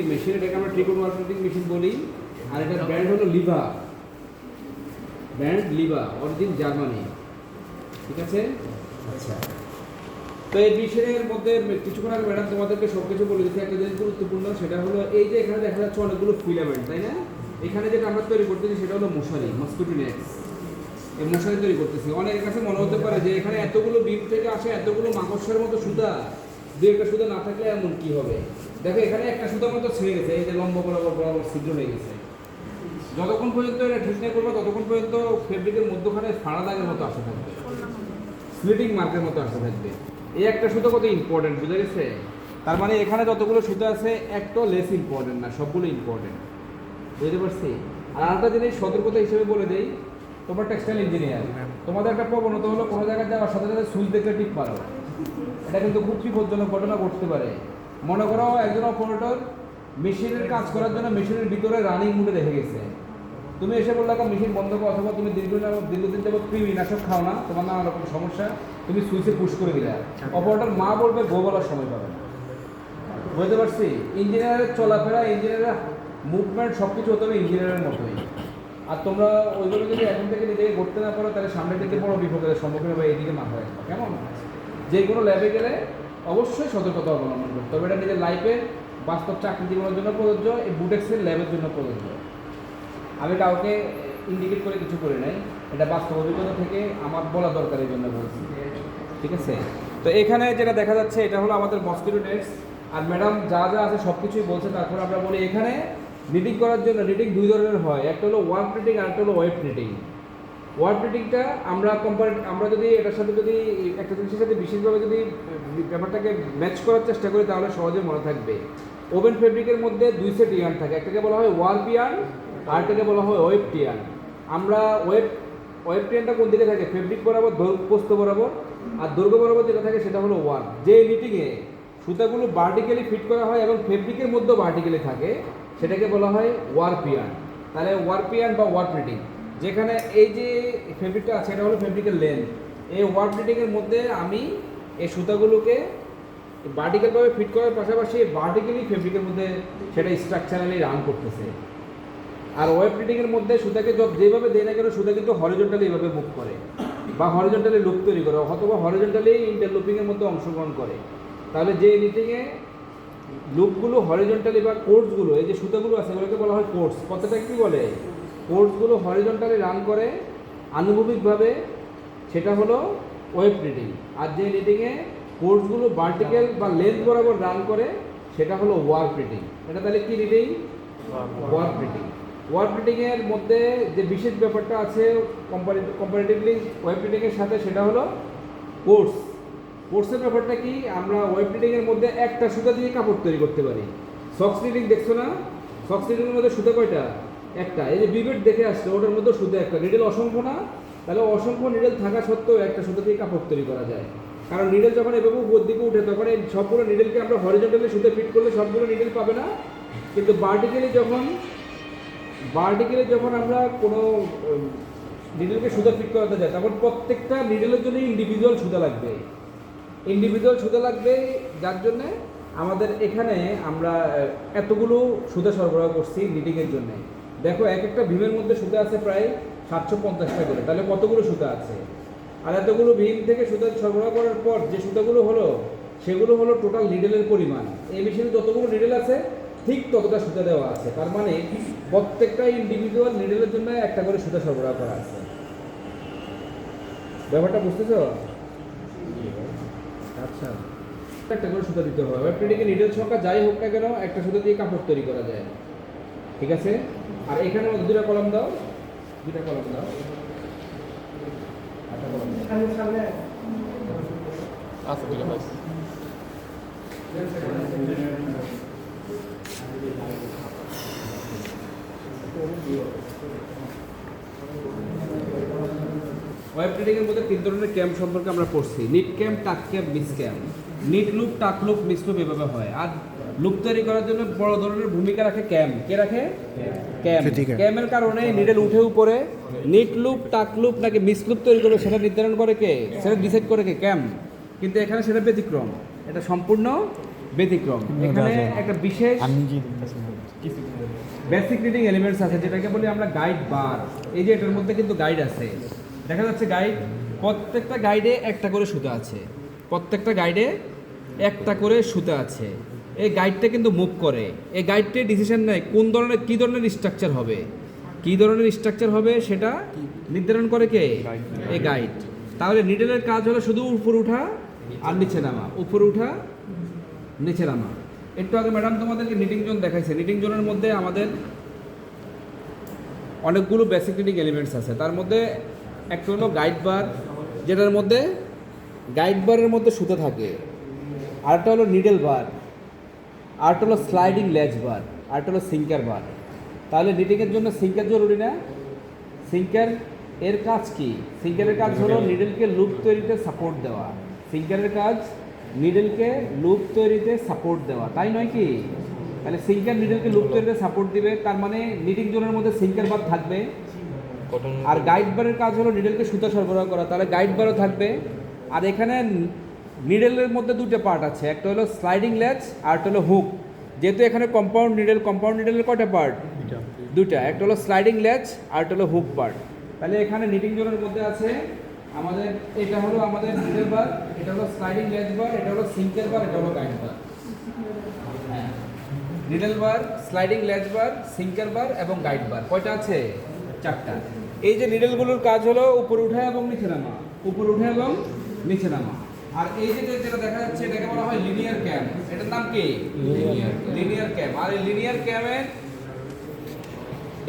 Machine, এটাকে আমরা ট্রিকন working machine বলি। আর এটার ব্র্যান্ড হলো Liva, brand Liva, origin Germany. ঠিক আছে? আচ্ছা, তো এই মেশিনের মধ্যে কিছুক্ষণ আগে ম্যাডাম তোমাদেরকে সব কিছু বলে দিচ্ছি। একটা জিনিস গুরুত্বপূর্ণ, সেটা হলো এই যে এখানে দেখা যাচ্ছে অনেকগুলো ফিলামেন্ট, তাই না? এখানে যেটা আমরা তৈরি করতেছি সেটা হলো মশারি, মসকিটো নেটস। এই মশারি তৈরি করতেছি। অনেকের কাছে মনে হতে পারে যে এখানে এতগুলো বিম থেকে আসে এতগুলো মাকড়সার মতো সুতা, দু একটা সুতা না থাকলে এমন কি হবে? দেখো এখানে একটা সুতার মতো ছিঁড়ে গেছে, এই যে লম্বা বরাবর বরাবর ছিদ্র হয়ে গেছে। যতক্ষণ পর্যন্ত এটা ঠিক না করবে ততক্ষণ পর্যন্ত ফেব্রিকের মধ্যখানে ফাড়া দাগের মতো আসতে থাকবে, স্প্লিটিং মার্কের মতো আসতে থাকবে। এই একটা সুতো কত ইম্পর্টেন্ট, বুঝে গেছে? তার মানে এখানে যতগুলো সুতো আছে একটাও লেস ইম্পর্টেন্ট না, সবগুলো ইম্পর্টেন্ট। বুঝতে পারছি? আর আরেকটা জিনিস সতর্কতা হিসেবে বলে দেই, তোমার টেক্সটাইল ইঞ্জিনিয়ার, তোমাদের একটা প্রবণতা হলো কোনো জায়গায় যাওয়ার সাথে সাথে সুইচ দেখে টিপ মারো। এটা কিন্তু খুব বিপজ্জনক ঘটনা ঘটতে পারে। মনে করো একজন অপারেটর মেশিনের কাজ করার জন্য মেশিনের ভিতরে রানিং মুডে রেখে গেছে, তুমি এসে বললে মেশিন বন্ধ করো, অথবা তুমি দীর্ঘদিন যাবত কৃমিনাশক খাও না, তোমার নানা রকম সমস্যা, তুমি সুইচে পুশ করে দিলে, অপারেটর মা বলবে গো বলার সময় পাবে না। বুঝতে পারছি? ইঞ্জিনিয়ারের চলাফেরা, ইঞ্জিনিয়ারের মুভমেন্ট সব কিছু হতে হবে ইঞ্জিনিয়ারের মতোই। আর তোমরা ওইভাবে যদি এখন থেকে নিজেকে করতে না পারো তাহলে সামনে থেকে বড় বিপদের সম্মুখীন হবে, এইদিকে মাথায় রাখবো, কেমন? যে কোনো ল্যাবে গেলে অবশ্যই সতর্কতা অবলম্বন করতে হবে। এটা নিজের লাইফে বাস্তব চাকরি জীবনের জন্য প্রযোজ্য, এই বুটেক্সের ল্যাবের জন্য প্রযোজ্য। আমি কাউকে ইন্ডিকেট করে কিছু করে নাই, এটা বাস্তব অভিজ্ঞতা থেকে আমার বলা দরকারের জন্য বলছি। ঠিক আছে? তো এখানে যেটা দেখা যাচ্ছে এটা হলো আমাদের মসকিটো নেটস। আর ম্যাডাম যা যা আছে সব কিছুই বলছে। তারপর আমরা বলি এখানে নিটিং করার জন্য নিটিং দুই ধরনের হয়, একটা হলো ওয়ার্ক নিটিং আর একটা হলো ওয়েব নিটিং। ওয়ার্ক নিটিংটা আমরা যদি এটার সাথে যদি একটা জিনিসের সাথে বিশেষভাবে যদি ব্যাপারটাকে ম্যাচ করার চেষ্টা করি তাহলে সহজে মনে থাকবে। ওভেন ফেব্রিকের মধ্যে দুই সেট ইয়ার্ন থাকে, একটাকে বলা হয় ওয়ার্ক ইয়ার্ন, আরেকটাকে বলা হয় ওয়েব টিয়ার্ন। আমরা ওয়েব টিয়ার্নটা কোন দিকে থাকে? ফেব্রিক বরাবর, প্রস্থ বরাবর, আর দৈর্ঘ্য বরাবর যেটা থাকে সেটা হলো ওয়ার্ক। যে নিটিংয়ে সুতাগুলো ভার্টিক্যালি ফিট করা হয় এবং ফেব্রিকের মধ্যে ভার্টিক্যালি থাকে সেটাকে বলা হয় ওয়ার্ক ইয়ার্ন। তাহলে ওয়ার্ক ইয়ার্ন বা ওয়ার্ক নিটিং, যেখানে এই যে ফেব্রিকটা আছে এটা হলো ফেব্রিকের লেন্থ। এই ওয়ার্ক নিটিংয়ের মধ্যে আমি এই সুতাগুলোকে ভার্টিক্যালভাবে ফিট করার পাশাপাশি ভার্টিক্যালি ফেব্রিকের মধ্যে সেটা স্ট্রাকচারালি রান করতেছে। আর ওয়েব নিটিংয়ের মধ্যে সুতাকে যেভাবে দেয় না কেন সুতা কিন্তু হরিজন্টালি এইভাবে মুভ করে বা হরিজন্টালি লুপ তৈরি করে অথবা হরিজন্টালি ইন্টারলুপিংয়ের মধ্যে অংশগ্রহণ করে। তাহলে যে নিটিংয়ে লুপগুলো হরিজন্টালি বা কোর্সগুলো, এই যে সুতাগুলো আছে এগুলোকে বলা হয় কোর্স। কথাটা কী বলে? কোর্সগুলো হরিজন্টালি রান করে আনুভূমিকভাবে, সেটা হলো ওয়েব নিটিং। আর যে নিটিংয়ে কোর্সগুলো ভার্টিক্যাল বা লেন্থ বরাবর রান করে সেটা হলো ওয়ার্ক নিটিং। এটা তাহলে কি নিটিং? Work knitting. ওয়ার্ক নিটিংয়ের মধ্যে যে বিশেষ ব্যাপারটা আছে কম্পারেটিভলি ওয়েব নিটিংয়ের সাথে সেটা হলো কোর্স। কোর্সের ব্যাপারটা কি? আমরা ওয়েব নিটিংয়ের মধ্যে একটা সুতা দিয়ে কাপড় তৈরি করতে পারি। সক্স নিটিং দেখছো না? সক্স নিটিংয়ের মধ্যে সুতা কয়টা? একটা। এই যে বিবেট দেখে আসছে ওটার মধ্যে সুতা একটা, নিডেল অসংখ্য না? তাহলে অসংখ্য নিডেল থাকা সত্ত্বেও একটা সুতা দিয়ে কাপড় তৈরি করা যায়। কারণ নিডেল যখন এভাবে উপর দিকে উঠে তখন এই সবগুলো নিডেলকে আমরা হরিজন্টালি সুতা ফিট করলে সবগুলো নিডেল পাবে না, কিন্তু ভার্টিক্যালি যখন আমরা কোনো নিডেলকে সুতা ফিট করাতে যাই তখন প্রত্যেকটা নিডেলের জন্য ইন্ডিভিজুয়াল সুতা লাগবে, যার জন্যে আমাদের এখানে আমরা এতগুলো সুতা সরবরাহ করছি নিটিংয়ের জন্যে। দেখো এক একটা ভীমের মধ্যে সুতা আছে প্রায় 750টা করে, তাহলে কতগুলো সুতা আছে? আর এতগুলো ভীম থেকে সুতা সরবরাহ করার পর যে সুতাগুলো হলো সেগুলো হলো টোটাল নিডেলের পরিমাণ। এই মেশিনে যতগুলো নিডেল আছে ঠিক ততটা সুতা দেওয়া আছে, তার মানে প্রত্যেকটা ইন্ডিভিজুয়াল নিডেলের জন্য একটা করে সুতা সরবরাহ করা আছে। ব্যাপারটা বুঝতেছো? আচ্ছা, একটা করে সুতা দিতে হবে। ওয়েব নিটিংয়ে নিডেল সংখ্যা যাই হোক না কেন একটা সুতা দিয়ে কাপড় তৈরি করা যায়। ঠিক আছে? আর এখানে দুটা কলম দাও। আচ্ছা ঠিক আছে। ওয়েব নিটিংয়ের মধ্যে তিন ধরনের ক্যাম্প সম্পর্কে আমরা পড়ছি, knit camp, tuck camp, miss camp. Knit loop, tuck loop, miss loop এভাবে হয়। আর লুপ তৈরি করার জন্য বড় ধরনের ভূমিকা রাখে ক্যাম্প। কে রাখে? ক্যাম্প। ক্যাম্পের কারণে নিডেল উঠে উপরে নিট লুপ, টাক লুপ নাকি মিস লুপ তৈরি করবে সেটা নির্ধারণ করে কে? সেটা ডিসাইড করে কে? ক্যাম্প। কিন্তু এখানে সেটা ব্যতিক্রম, এটা সম্পূর্ণ ব্যতিক্রম। এখানে একটা বিশেষ বেসিক রিডিং এলিমেন্টস আছে যেটাকে বলি আমরা গাইড বার। এই যে এটার মধ্যে কিন্তু গাইড আছে, দেখা যাচ্ছে গাইড। প্রত্যেকটা গাইডে একটা করে সুতা আছে, প্রত্যেকটা গাইডে একটা করে সুতা আছে। এই গাইডটা কিন্তু মুভ করে, এই গাইডটা ডিসিশন নেয় কোন ধরনের কী ধরনের স্ট্রাকচার হবে, কী ধরনের স্ট্রাকচার হবে সেটা নির্ধারণ করে কে? এই গাইড। তাহলে নিডলের কাজ হলো শুধু উপরে উঠা আর নিচে নামা, উপরে উঠা নিচে নামা। একটু আগে ম্যাডাম তোমাদেরকে নিটিং জোন দেখাইছে। নিটিং জোনের মধ্যে আমাদের অনেকগুলো বেসিক রিডিং এলিমেন্টস আছে, তার মধ্যে একটা হলো গাইড বার, যেটার মধ্যে গাইড বারের মধ্যে সুতো থাকে। আরেকটা হলো নিডল বার, আরেকটা হলো স্লাইডিং লেজ বার, আরেকটা হলো সিঙ্কার বার। তাহলে নিটিংয়ের জন্য সিঙ্কার জরুরি না? সিঙ্কার এর কাজ কি? সিঙ্কারের কাজ হলো নিডলকে লুপ তৈরিতে সাপোর্ট দেওয়া। সিঙ্কারের কাজ নিডলকে লুপ তৈরিতে সাপোর্ট দেওয়া, তাই নয় কি? তাহলে সিঙ্কার নিডলকে লুপ তৈরিতে সাপোর্ট দিবে, তার মানে নিটিং জোনের মধ্যে সিঙ্কার বার থাকবে। আর গাইড বারের কাজ হলো নিডলকে সুতা সরবরাহ করা, তাহলে গাইড বারও থাকবে। আর এখানে নিডলের মধ্যে দুটো পার্ট আছে, একটা হলো স্লাইডিং লেজ আর একটা হলো হুক। যেহেতু এখানে কম্পাউন্ড নিডলের কয়টা পার্ট? দুইটা, একটা হলো স্লাইডিং লেজ আর একটা হলো হুক পার্ট। তাহলে এখানে নিটিং জোনের মধ্যে আছে আমাদের, এটা হলো আমাদের নিডল বার, এটা হলো স্লাইডিং লেজ বার, এটা হলো সিঙ্কার বার, এটা হলো গাইড বার। নিডল বার, স্লাইডিং লেজ বার, সিঙ্কার বার এবং গাইড বার কয়টা আছে? চারটা। এই যে নিডলগুলোর কাজ হলো উপরে উঠা এবং নিচে নামা, উপরে উঠা এবং নিচে নামা। আর এই যে যেটা দেখা যাচ্ছে এটাকে বলা হয় লিনিয়ার ক্যাম। এটার নাম কি? লিনিয়ার ক্যাম। আর এই লিনিয়ার ক্যামের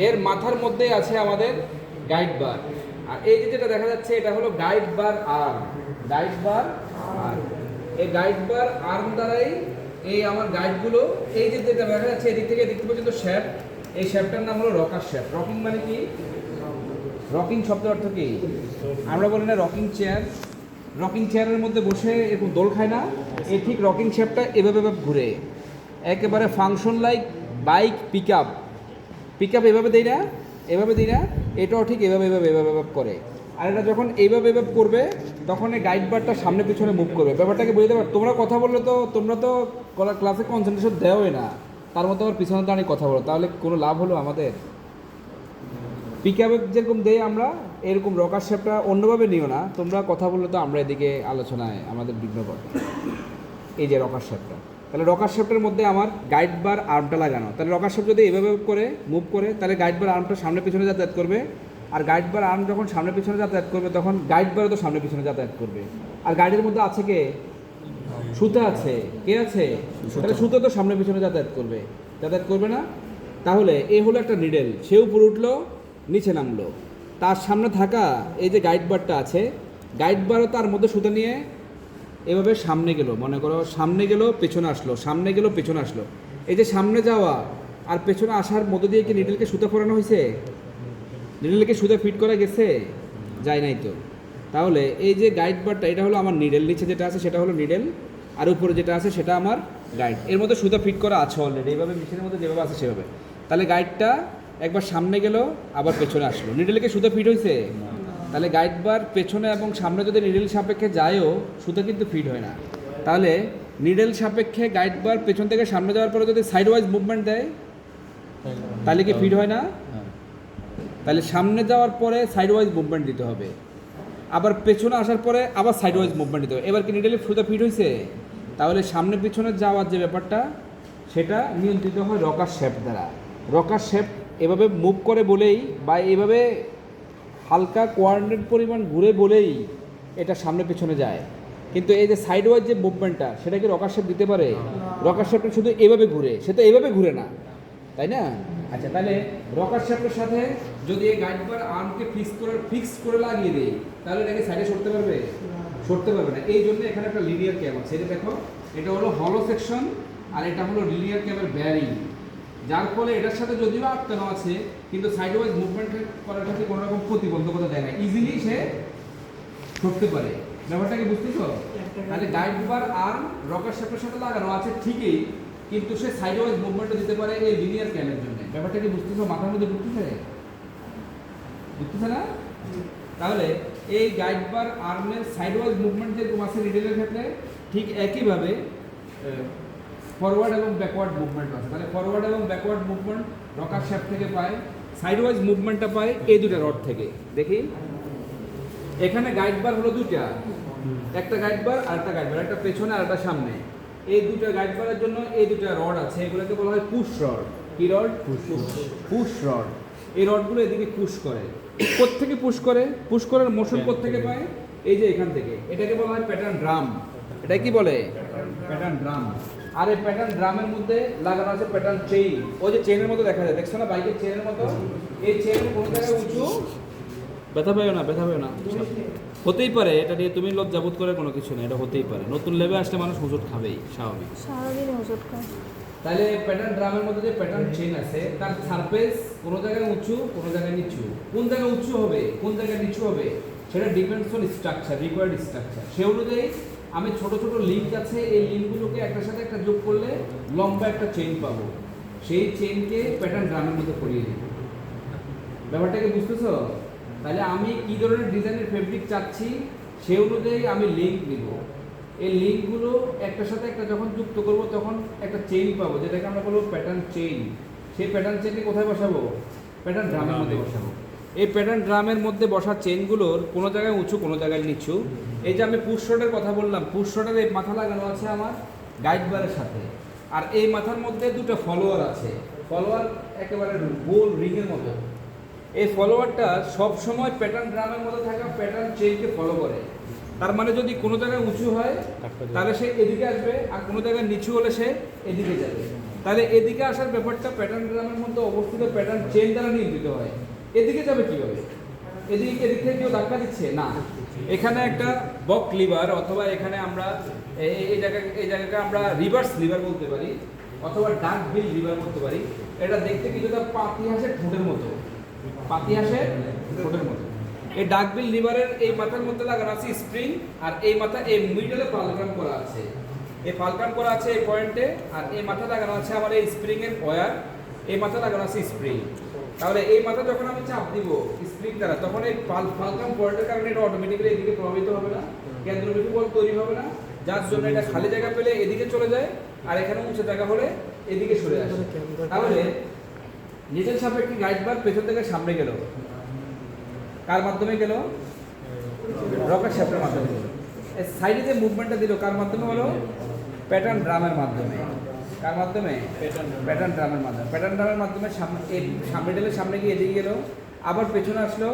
এর মাথার মধ্যে আছে আমাদের গাইড বার। আর এই যে যেটা দেখা যাচ্ছে এটা হলো গাইড বার আর্ম, গাইড বার আর্ম। এই গাইড বার আর্ম দ্বারাই এই আমার গাইডগুলো, এই যে যেটা দেখা যাচ্ছে এদিক থেকে এদিক পর্যন্ত শ্যাফট, এই শ্যাফটটার নাম হলো রকার শ্যাফট। রকিং মানে কি? রকিং শব্দের অর্থ কি? আমরা বলি না রকিং চেয়ার, রকিং চেয়ারের মধ্যে বসে এরকম দোল খায় না, এই ঠিক রকিং শ্যাফটটা এভাবে ঘুরে, একেবারে function like bike pick up এভাবে দেয় না, এভাবে দিই না, এটাও ঠিক এভাবে করে। আর এটা যখন এইভাবে করবে তখন এই গাইড বারটা সামনে পিছনে মুভ করবে। ব্যাপারটাকে বুঝতে পারো? তোমরা কথা বললে তো তোমরা তো ক্লাসে কনসেন্ট্রেশন দেওই না, তার মধ্যে আবার পিছনে দাঁড়িয়ে কথা বলো, তাহলে কোনো লাভ হলো আমাদের? পিক আপে যেরকম দেই আমরা, এরকম রকার শেপটা অন্যভাবে নিও না। তোমরা কথা বললে তো আমরা এদিকে আলোচনায় আমাদের বিঘ্ন করে। এই যে রকার শেপটা, তাহলে রকার শেপটার মধ্যে আমার গাইড বার আর্মটা লাগানো। তাহলে রকার শেপ যদি এভাবে করে মুভ করে, তাহলে গাইড বার আর্মটা সামনে পিছনে যাতায়াত করবে। আর গাইড বার আর্ম যখন সামনে পিছনে যাতায়াত করবে তখন গাইড বারও তো সামনে পিছনে যাতায়াত করবে। আর গাইডের মধ্যে আছে কে? সুতো আছে। কে আছে? তাহলে সুতো তো সামনে পিছনে যাতায়াত করবে না? তাহলে এ হলো একটা নিডেল, সে উপরে উঠলো নিচে নামলো, তার সামনে থাকা এই যে গাইড বারটা আছে, গাইড বারও তার মধ্যে সুতো নিয়ে এভাবে সামনে গেল, মনে করো সামনে গেল পেছনে আসলো, সামনে গেল পেছনে আসলো। এই যে সামনে যাওয়া আর পেছনে আসার মধ্য দিয়ে কি নিডলকে সুতো পরানো হয়েছে? নিডলকে সুতো ফিট করা গেছে? যায় নাই তো। তাহলে এই যে গাইড বারটা, এটা হলো আমার নিডল, নিচে যেটা আছে সেটা হলো নিডল, আর উপরে যেটা আছে সেটা আমার গাইড। এর মধ্যে সুতো ফিট করা আছে অলরেডি, এইভাবে মেশিনের মধ্যে যেভাবে আছে সেভাবে। তাহলে গাইডটা একবার সামনে গেল আবার পেছনে আসলো, নিডলকে সুতো ফিট হয়েছে? তাহলে গাইড বার পেছনে এবং সামনে যদি নিডল সাপেক্ষে যায়ও, সুতো কিন্তু ফিট হয় না। তাহলে নিডল সাপেক্ষে গাইড বার পেছন থেকে সামনে যাওয়ার পরে যদি সাইড ওয়াইজ মুভমেন্ট দেয় তাহলে কি ফিট হয় না? তাহলে সামনে যাওয়ার পরে সাইড ওয়াইজ মুভমেন্ট দিতে হবে, আবার পেছনে আসার পরে আবার সাইড ওয়াইজ মুভমেন্ট দিতে হবে। এবার কি নিডলে সুতো ফিট হয়েছে? তাহলে সামনে পিছনে যাওয়ার যে ব্যাপারটা সেটা নিয়ন্ত্রিত হয় রকার শেপ দ্বারা। রকার শেপ এভাবে মুভ করে বলেই বা এইভাবে হালকা কোয়ার্ডিনেট পরিমাণ ঘুরে বলেই এটা সামনে পিছনে যায়। কিন্তু এই যে সাইড ওয়াইজ যে মুভমেন্টটা সেটা কি রকার শেপ দিতে পারে? রকার শেপটা শুধু এভাবে ঘুরে, সে তো এইভাবে ঘুরে না, তাই না? আচ্ছা, তাহলে রকার শেপের সাথে যদি এই গাইড বার আর্মকে ফিক্স করে লাগিয়ে দেয় তাহলে এটাকে সাইডে সরতে পারবে? সরতে পারবে না। এই জন্য এখানে একটা লিনিয়ার ক্যাম আছে, এটা দেখো, এটা হলো হলো সেকশন আর এটা হলো লিনিয়ার ক্যামের ব্যারিং, যার ফলে এটার সাথে যদিও আটকানো আছে কিন্তু সাইড ওয়াইজ মুভমেন্ট করাটাকে কোনো রকম প্রতিবন্ধকতা দেয় না, ইজিলি সে করতে পারে। ব্যাপারটাকে বুঝতেছো? তাহলে গাইড বার আর্ম রকার শেপের সাথে লাগানো আছে ঠিকই, কিন্তু সে সাইড ওয়াইজ মুভমেন্টও দিতে পারে এই লিনিয়ার ক্যামের জন্য। ব্যাপারটাকে বুঝতেছো? মাথার মধ্যে ঢুকতেছে না? তাহলে এই গাইড বার আর্মের সাইড ওয়াইজ মুভমেন্ট যেরকম আছে নিডলের ক্ষেত্রে, ঠিক একইভাবে ফরওয়ার্ড এবং ব্যাকওয়ার্ড মুভমেন্ট আছে। তাহলে ফরওয়ার্ড এবং ব্যাকওয়ার্ড মুভমেন্ট রকার শ্যাফট থেকে পায়, সাইডওয়াইজ মুভমেন্টটা পায় এই দুটো রড থেকে। দেখি এখানে গাইড বার হলো দুটা, একটা গাইড বার আর একটা গাইড বার, একটা পেছনে আর একটা সামনে। এই দুটো গাইড বারের জন্য এই দুটো রড আছে, এগুলোকে বলা হয় পুশ রড। কি রড? Push rod. এই রডগুলো এদিকে পুশ করে। কোত্থেকে পুশ করে? পুশ করার মোশন কোত্থেকে পায়? এই যে এখান থেকে। এটাকে বলা হয় প্যাটার্ন ড্রাম। এটা কি বলে? Pattern drum. আর এই প্যাটার্ন ড্রামের মধ্যে লাগানো আছে প্যাটার্ন চেইন। ওই যে চেইনের মতো দেখা যায়, দেখছো না বাইকের চেইনের মতো? এই চেইন কোনো জায়গায় উঁচু, ব্যথা পাইও না, ব্যথা পাইও না, হতেই পারে। এটা নিয়ে তুমি লজ্জাবোধ করে কোনো কিছু নেই, এটা হতেই পারে। নতুন লেভেলে আসলে মানুষ ওষুধ খাবেই, স্বাভাবিক। ওষুধ খায়। তাহলে প্যাটার্ন ড্রামের মধ্যে যে প্যাটার্ন চেইন আছে, তার সারফেস কোনো জায়গায় উঁচু, কোনো জায়গায় নিচু। কোন জায়গায় উঁচু হবে, কোন জায়গায় নিচু হবে, সেটা depends on structure, required structure. সে অনুযায়ী আমি ছোট ছোট লিঙ্ক আছে, এই লিঙ্কগুলোকে একটার সাথে একটা যোগ করলে লম্বা একটা চেইন পাবো। সেই চেইনকে প্যাটার্ন ড্রামের মধ্যে পরিয়ে দিব। ব্যাপারটাকে বুঝতেছো? তাহলে আমি কী ধরনের ডিজাইনের ফেব্রিক চাচ্ছি সেই অনুযায়ী আমি লিঙ্ক দিব। এই লিঙ্কগুলো একটার সাথে একটা যখন যুক্ত করব তখন একটা চেইন পাবো, যেটাকে আমরা বলবো প্যাটার্ন চেইন। সেই প্যাটার্ন চেইনকে কোথায় বসাবো? প্যাটার্ন ড্রামের মধ্যে বসাবো। এই প্যাটার্ন ড্রামের মধ্যে বসা চেইনগুলোর কোনো জায়গায় উঁচু, কোনো জায়গায় নিচু। এই যে আমি পুশ রডের কথা বললাম, পুশ রডের এই মাথা লাগানো আছে আমার গাইড বারের সাথে, আর এই মাথার মধ্যে দুটো ফলোয়ার আছে। ফলোয়ার একেবারে গোল রিংয়ের মতো। এই ফলোয়ারটা সব সময় প্যাটার্ন ড্রামের মধ্যে থাকা প্যাটার্ন চেইনকে ফলো করে। তার মানে যদি কোনো জায়গায় উঁচু হয় তাহলে সে এদিকে আসবে, আর কোনো জায়গায় নিচু হলে সে এদিকে যাবে। তাহলে এদিকে আসার ব্যাপারটা প্যাটার্ন ড্রামের মধ্যে অবস্থিত প্যাটার্ন চেইন দ্বারা নিয়ন্ত্রিত হয়। এদিকে যাবে কীভাবে? এদিক থেকে কেউ ধাক্কা দিচ্ছে না। এখানে একটা বক লিভার, অথবা এখানে আমরা এই জায়গাকে আমরা রিভার্স লিভার বলতে পারি, অথবা ডার্ক বিল লিভার বলতে পারি। এটা দেখতে কিছুটা পাতি হাঁসের ঠোঁটের মতো, পাতি হাঁসের ঠোঁটের মতো। এই ডাকবিল লিভারের এই মাথার মধ্যে লাগানো আছে স্প্রিং, আর এই মাথা এই মিডলে পালকাম করা আছে, এই পালকাম করা আছে এই পয়েন্টে, আর এই মাথা লাগানো আছে আমার এই স্প্রিং এর ওয়্যার, এই মাথা লাগানো আছে স্প্রিং। তাহলে এই মাথা যখন আমি চাপ দিব স্প্রিং দ্বারা, তখন এই পালকাম পয়েন্টের কারণে এটা অটোমেটিক্যালি এদিকে প্রভাবিত হবে না, কেন্দ্রবিন্দু বল তৈরি হবে না, যার জন্য এটা খালি জায়গা পেলে এদিকে চলে যায়, আর এখানে উঁচু জায়গা হলে এদিকে সরে আসে। তাহলে নিচের সাপেক্ষে গাইড বার পেছন থেকে সামনে গেল, কার মাধ্যমে গেল? রকার শ্যাফটের মাধ্যমে গেল। এই সাইডে যে মুভমেন্টটা দিল কার মাধ্যমে হলো? প্যাটার্ন ড্রামের মাধ্যমে। কার মাধ্যমে? প্যাটার্ন ড্রামের মাধ্যমে। প্যাটার্ন ড্রামের মাধ্যমে সামনে ডেলে সামনে গিয়ে এদিকে গেল, আবার পেছনে আসলো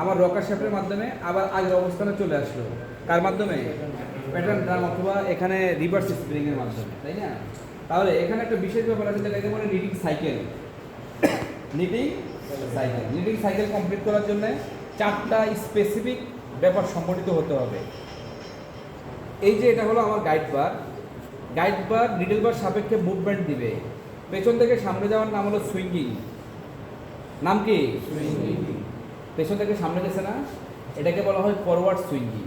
আমার রকার শ্যাফটের মাধ্যমে, আবার আগের অবস্থানে চলে আসলো। কার মাধ্যমে? প্যাটার্ন ড্রাম, অথবা এখানে রিভার্স স্প্রিং এর মাধ্যমে, তাই না? তাহলে এখানে একটা বিশেষ ব্যাপার আছে, যেটাকে বলে knitting cycle. Knitting cycle complete করার জন্য 4টা স্পেসিফিক ব্যাপার সংগঠিত হতে হবে। এই যে এটা হলো আমার গাইড বার। গাইড বার নিডল বার সাপেক্ষে মুভমেন্ট দিবে। পেছন থেকে সামনে যাওয়ার নাম হলো সুইঙ্গিং। নাম কি? পেছন থেকে সামনে গেছে না, এটাকে বলা হয় ফরওয়ার্ড সুইঙ্গিং।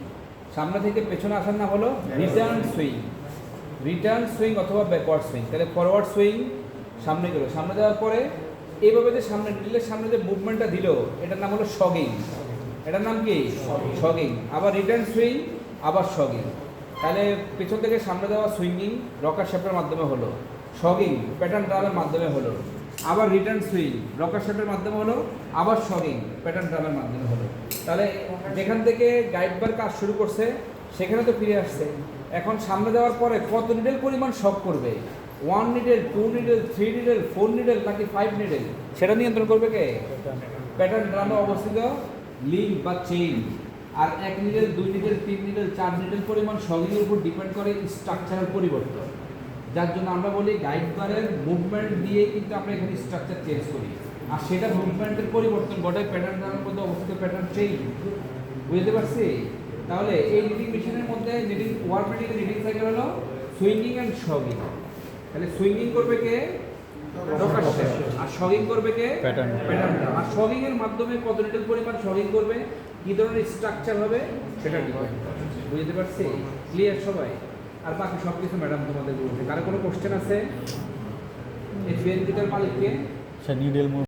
সামনে থেকে পেছনে আসার নাম হলো রিটার্ন সুইং। রিটার্ন সুইং অথবা ব্যাকওয়ার্ড সুইং। তাহলে ফরওয়ার্ড সুইং, সামনে গেল, সামনে যাওয়ার পরে এইভাবে যে সামনে নিডলের সামনে যে মুভমেন্টটা দিল, এটার নাম হলো শগিং। এটার নাম কি? শগিং। আবার রিটার্ন সুইং, আবার শগিং। তাহলে পেছন থেকে সামনে যাওয়া সুইঙ্গিং রকার শ্যাফটের মাধ্যমে হলো, শগিং প্যাটার্ন ড্রামের মাধ্যমে হলো, আবার রিটার্ন সুইং রকার শ্যাফটের মাধ্যমে হলো, আবার শগিং প্যাটার্ন ড্রামের মাধ্যমে হলো। তাহলে যেখান থেকে গাইড বার কাজ শুরু করছে সেখানে তো ফিরে আসছে। এখন সামনে যাওয়ার পরে কত নিডেল পরিমাণ শক করবে, 1 নিডেল, 2 নিডেল, 3 নিডেল, 4 নিডেল নাকি 5 নিডেল, সেটা নিয়ন্ত্রণ করবে কে? প্যাটার্ন ড্রামে অবস্থিত লিঙ্ক বা চেইন। আর 1 নিডেল, 2 নিডেল, 3 নিডেল, 4 নিডেল পরিমাণ শগিংয়ের উপর ডিপেন্ড করে স্ট্রাকচারাল পরিবর্তন। যার জন্য আমরা বলি গাইড বারের মুভমেন্ট দিয়ে কিন্তু আমরা এখানে স্ট্রাকচার চেঞ্জ করি, আর সেটা মুভমেন্টের পরিবর্তন ঘটায় প্যাটার্ন ড্রামের মধ্যে অবস্থিত প্যাটার্ন চেইন। বুঝতে পারছি? তাহলে এই নিটিং মেশিনের মধ্যে নিটিং ওয়ার্কম্যানের নিটিং সাইকেল হলো সুইঙ্গিং অ্যান্ড শগিং। তাহলে সুইঙ্গিং করবে কে? Rocker shaft. আর শগিং করবে কে? Pattern drum. আর শগিং এর মাধ্যমে কত নিডেল পরিমাণ শগিং করবে, কি ধরনের স্ট্রাকচার হবে, সেটা ডিপেন্ড। বুঝতে পারছি? ক্লিয়ার সবাই? আর বাকি সব কিছু ম্যাডাম তোমাদের বলছে। কারো কোনো কোশ্চেন আছে? এই পেন দুটার মালিককে?